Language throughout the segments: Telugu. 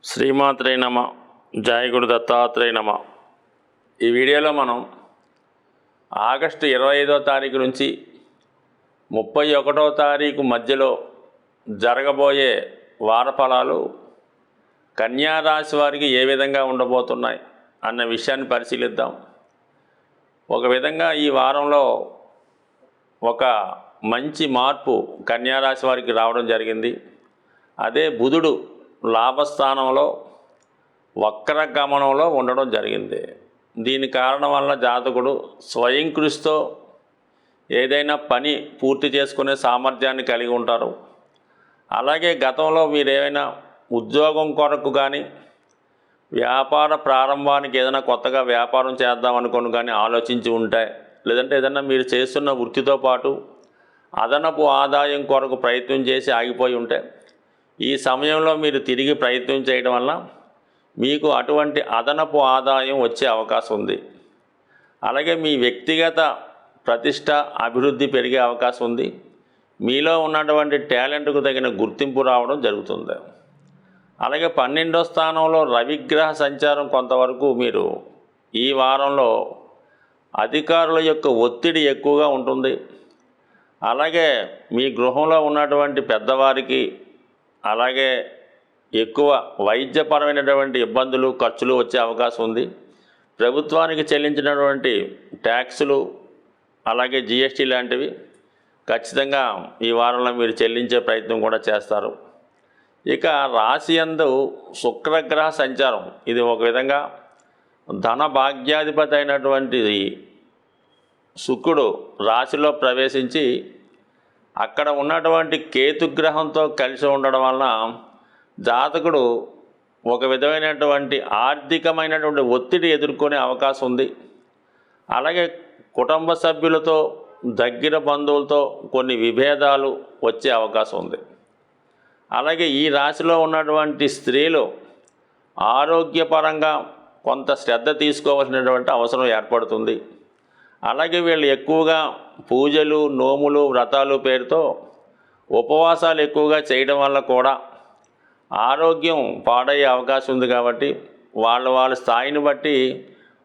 శ్రీమాత్రే నమ. జయ గురు దత్తాత్రేయ నమ. ఈ వీడియోలో మనం ఆగస్టు 25వ తారీఖు నుంచి 31వ తారీఖు మధ్యలో జరగబోయే వారఫలాలు కన్యా రాశి వారికి ఏ విధంగా ఉండబోతున్నాయి అన్న విషయాన్ని పరిశీలిద్దాం. ఒక విధంగా ఈ వారంలో ఒక మంచి మార్పు కన్యా రాశి వారికి రావడం జరిగింది. అదే బుధుడు లాభస్థానంలో వక్ర గమనంలో ఉండడం జరిగింది. దీని కారణం వల్ల జాతకుడు స్వయం కృషితో ఏదైనా పని పూర్తి చేసుకునే సామర్థ్యాన్ని కలిగి ఉంటారు. అలాగే గతంలో మీరు ఏమైనా ఉద్యోగం కొరకు కానీ వ్యాపార ప్రారంభానికి ఏదైనా కొత్తగా వ్యాపారం చేద్దామనుకొని కానీ ఆలోచించి ఉంటే, లేదంటే ఏదైనా మీరు చేస్తున్న వృత్తితో పాటు అదనపు ఆదాయం కొరకు ప్రయత్నం చేసి ఆగిపోయి ఉంటే, ఈ సమయంలో మీరు తిరిగి ప్రయత్నం చేయడం వల్ల మీకు అటువంటి అదనపు ఆదాయం వచ్చే అవకాశం ఉంది. అలాగే మీ వ్యక్తిగత ప్రతిష్ట అభివృద్ధి పెరిగే అవకాశం ఉంది. మీలో ఉన్నటువంటి టాలెంట్కు తగిన గుర్తింపు రావడం జరుగుతుంది. అలాగే 12వ స్థానంలో రవిగ్రహ సంచారం కొంతవరకు మీరు ఈ వారంలో అధికారుల యొక్క ఒత్తిడి ఎక్కువగా ఉంటుంది. అలాగే మీ గృహంలో ఉన్నటువంటి పెద్దవారికి అలాగే ఎక్కువ వైద్యపరమైనటువంటి ఇబ్బందులు ఖర్చులు వచ్చే అవకాశం ఉంది. ప్రభుత్వానికి చెల్లించినటువంటి ట్యాక్సులు అలాగే జిఎస్టీ లాంటివి ఖచ్చితంగా ఈ వారంలో మీరు చెల్లించే ప్రయత్నం కూడా చేస్తారు. ఇక రాశి యందు శుక్రగ్రహ సంచారం, ఇది ఒక విధంగా ధన భాగ్యాధిపతి అయినటువంటి శుక్రుడు రాశిలో ప్రవేశించి అక్కడ ఉన్నటువంటి కేతుగ్రహంతో కలిసి ఉండడం వలన జాతకుడు ఒక విధమైనటువంటి ఆర్థికమైనటువంటి ఒత్తిడి ఎదుర్కొనే అవకాశం ఉంది. అలాగే కుటుంబ సభ్యులతో దగ్గర బంధువులతో కొన్ని విభేదాలు వచ్చే అవకాశం ఉంది. అలాగే ఈ రాశిలో ఉన్నటువంటి స్త్రీలు ఆరోగ్యపరంగా కొంత శ్రద్ధ తీసుకోవాల్సినటువంటి అవసరం ఏర్పడుతుంది. అలాగే వీళ్ళు ఎక్కువగా పూజలు నోములు వ్రతాలు పేరుతో ఉపవాసాలు ఎక్కువగా చేయడం వల్ల కూడా ఆరోగ్యం పాడయ్యే అవకాశం ఉంది. కాబట్టి వాళ్ళ స్థాయిని బట్టి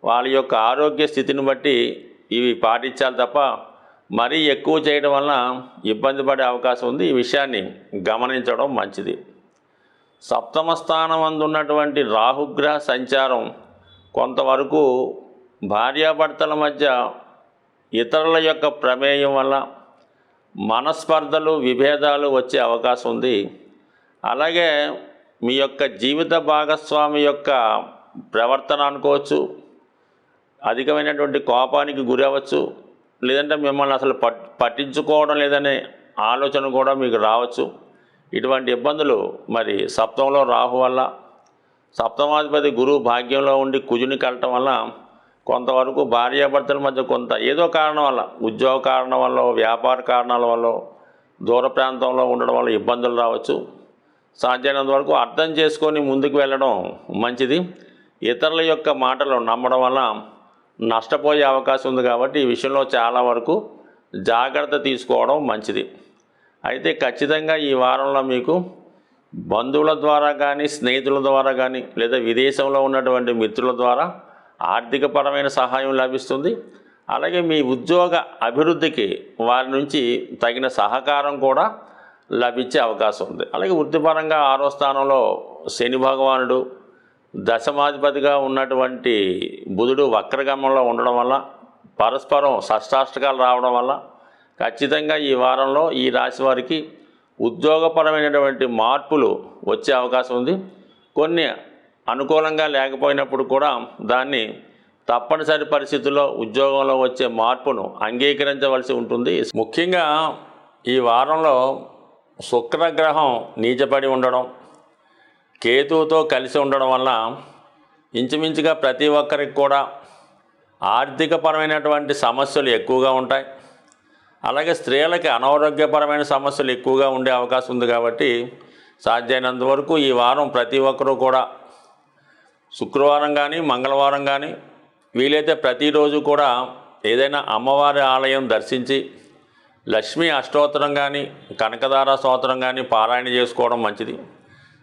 వాళ్ళ యొక్క ఆరోగ్య స్థితిని బట్టి ఇవి పాటించాలి తప్ప మరీ ఎక్కువ చేయడం వలన ఇబ్బంది పడే అవకాశం ఉంది. ఈ విషయాన్ని గమనించడం మంచిది. సప్తమ స్థానం అందున్నటువంటి రాహుగ్రహ సంచారం కొంతవరకు భార్యాభర్తల మధ్య ఇతరుల యొక్క ప్రమేయం వల్ల మనస్పర్ధలు విభేదాలు వచ్చే అవకాశం ఉంది. అలాగే మీ యొక్క జీవిత భాగస్వామి యొక్క ప్రవర్తన అనుకోవచ్చు, అధికమైనటువంటి కోపానికి గురి అవ్వచ్చు, లేదంటే మిమ్మల్ని అసలు పట్టించుకోవడం లేదనే ఆలోచన కూడా మీకు రావచ్చు. ఇటువంటి ఇబ్బందులు మరి సప్తమంలో రాహు వల్ల, సప్తమాధిపతి గురువు భాగ్యంలో ఉండి కుజుని కలటం వల్ల కొంతవరకు భార్యాభర్తల మధ్య కొంత ఏదో కారణం వల్ల, ఉద్యోగ కారణం వల్ల, వ్యాపార కారణాల వల్ల, దూర ప్రాంతంలో ఉండడం వల్ల ఇబ్బందులు రావచ్చు. సాధ్యమైనంత వరకు అర్థం చేసుకొని ముందుకు వెళ్ళడం మంచిది. ఇతరుల యొక్క మాటలు నమ్మడం వల్ల నష్టపోయే అవకాశం ఉంది. కాబట్టి ఈ విషయంలో చాలా వరకు జాగ్రత్త తీసుకోవడం మంచిది. అయితే ఖచ్చితంగా ఈ వారంలో మీకు బంధువుల ద్వారా కానీ స్నేహితుల ద్వారా కానీ లేదా విదేశంలో ఉన్నటువంటి మిత్రుల ద్వారా ఆర్థికపరమైన సహాయం లభిస్తుంది. అలాగే మీ ఉద్యోగ అభివృద్ధికి వారి నుంచి తగిన సహకారం కూడా లభించే అవకాశం ఉంది. అలాగే వృత్తిపరంగా 6వ స్థానంలో శని భగవానుడు దశమాధిపతిగా ఉన్నటువంటి బుధుడు వక్రగమనంలో ఉండడం వల్ల పరస్పరం షష్టాష్టకాలు రావడం వల్ల ఖచ్చితంగా ఈ వారంలో ఈ రాశి వారికి ఉద్యోగపరమైనటువంటి మార్పులు వచ్చే అవకాశం ఉంది. కొన్ని అనుకూలంగా లేకపోయినప్పుడు కూడా దాన్ని తప్పనిసరి పరిస్థితుల్లో ఉద్యోగంలో వచ్చే మార్పును అంగీకరించవలసి ఉంటుంది. ముఖ్యంగా ఈ వారంలో శుక్రగ్రహం నీచపడి ఉండడం, కేతువుతో కలిసి ఉండడం వల్ల ఇంచుమించుగా ప్రతి ఒక్కరికి కూడా ఆర్థికపరమైనటువంటి సమస్యలు ఎక్కువగా ఉంటాయి. అలాగే స్త్రీలకి అనారోగ్యపరమైన సమస్యలు ఎక్కువగా ఉండే అవకాశం ఉంది. కాబట్టి సాధ్యమైనంత వరకు ఈ వారం ప్రతి ఒక్కరూ కూడా శుక్రవారం కానీ మంగళవారం కానీ వీలైతే ప్రతిరోజు కూడా ఏదైనా అమ్మవారి ఆలయం దర్శించి లక్ష్మీ అష్టోత్తరం కానీ కనకదార స్తోత్రం కానీ పారాయణ చేసుకోవడం మంచిది.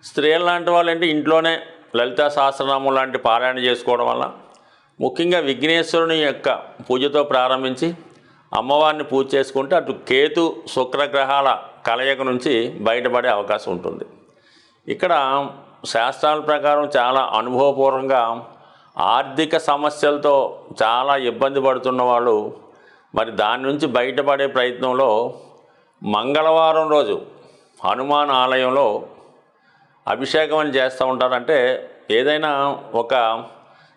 స్త్రీలు లాంటి వాళ్ళు అంటే ఇంట్లోనే లలితా సహస్రనామం లాంటి పారాయణ చేసుకోవడం వల్ల, ముఖ్యంగా విఘ్నేశ్వరుని యొక్క పూజతో ప్రారంభించి అమ్మవారిని పూజ చేసుకుంటే అటు కేతు శుక్రగ్రహాల కలయిక నుంచి బయటపడే అవకాశం ఉంటుంది. ఇక్కడ శాస్త్రాల ప్రకారం చాలా అనుభవపూర్వకంగా ఆర్థిక సమస్యలతో చాలా ఇబ్బంది పడుతున్న వాళ్ళు మరి దాని నుంచి బయటపడే ప్రయత్నంలో మంగళవారం రోజు హనుమాన్ ఆలయంలో అభిషేకం అని చేస్తూ ఉంటారంటే ఏదైనా ఒక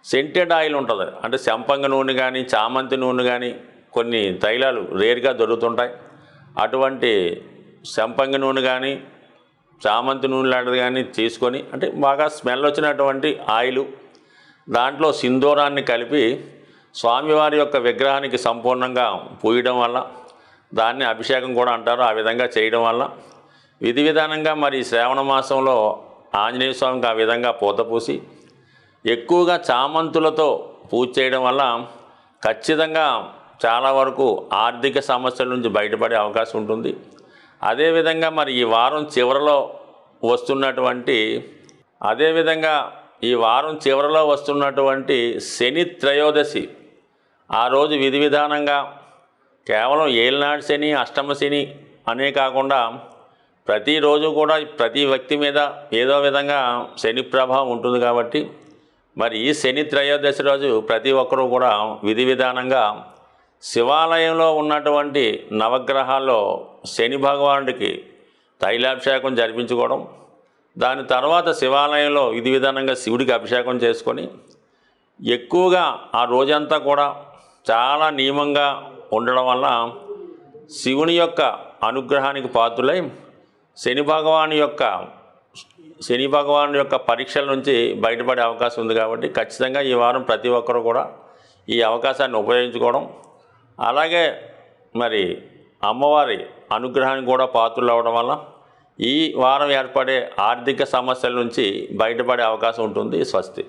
సెంటెడ్ ఆయిల్ ఉంటుంది, అంటే సంపంగి నూనె కానీ చామంతి నూనె కానీ కొన్ని తైలాలు రేర్గా దొరుకుతుంటాయి. అటువంటి సంపంగి నూనె కానీ చామంతి నూనె లాంటిది కానీ తీసుకొని, అంటే బాగా స్మెల్ వచ్చినటువంటి ఆయిలు, దాంట్లో సింధూరాన్ని కలిపి స్వామివారి యొక్క విగ్రహానికి సంపూర్ణంగా పూయడం వల్ల, దాన్ని అభిషేకం కూడా అంటారు, ఆ విధంగా చేయడం వల్ల విధి విధానంగా మరి శ్రావణ మాసంలో ఆంజనేయ స్వామికి ఆ విధంగా పూత పూసి ఎక్కువగా చామంతులతో పూజ చేయడం వల్ల ఖచ్చితంగా చాలా వరకు ఆర్థిక సమస్యల నుంచి బయటపడే అవకాశం ఉంటుంది. అదేవిధంగా మరి ఈ వారం చివరిలో వస్తున్నటువంటి శని త్రయోదశి, ఆ రోజు విధి విధానంగా కేవలం ఏలినాటి శని, అష్టమ శని అనే కాకుండా ప్రతిరోజు కూడా ప్రతి వ్యక్తి మీద ఏదో విధంగా శని ప్రభావం ఉంటుంది. కాబట్టి మరి ఈ శని త్రయోదశి రోజు ప్రతి ఒక్కరూ కూడా విధి విధానంగా శివాలయంలో ఉన్నటువంటి నవగ్రహాల్లో శని భగవానుడికి తైలాభిషేకం జరిపించుకోవడం, దాని తర్వాత శివాలయంలో విధి విధానంగా శివుడికి అభిషేకం చేసుకొని ఎక్కువగా ఆ రోజంతా కూడా చాలా నియమంగా ఉండడం వల్ల శివుని యొక్క అనుగ్రహానికి పాత్రులై శని భగవాను యొక్క పరీక్షల నుంచి బయటపడే అవకాశం ఉంది. కాబట్టి ఖచ్చితంగా ఈ వారం ప్రతి ఒక్కరూ కూడా ఈ అవకాశాన్ని ఉపయోగించుకోవడం, అలాగే మరి అమ్మవారి అనుగ్రహానికి కూడా పాత్రలు అవ్వడం వల్ల ఈ వారం ఏర్పడే ఆర్థిక సమస్యల నుంచి బయటపడే అవకాశం ఉంటుంది. స్వస్తి.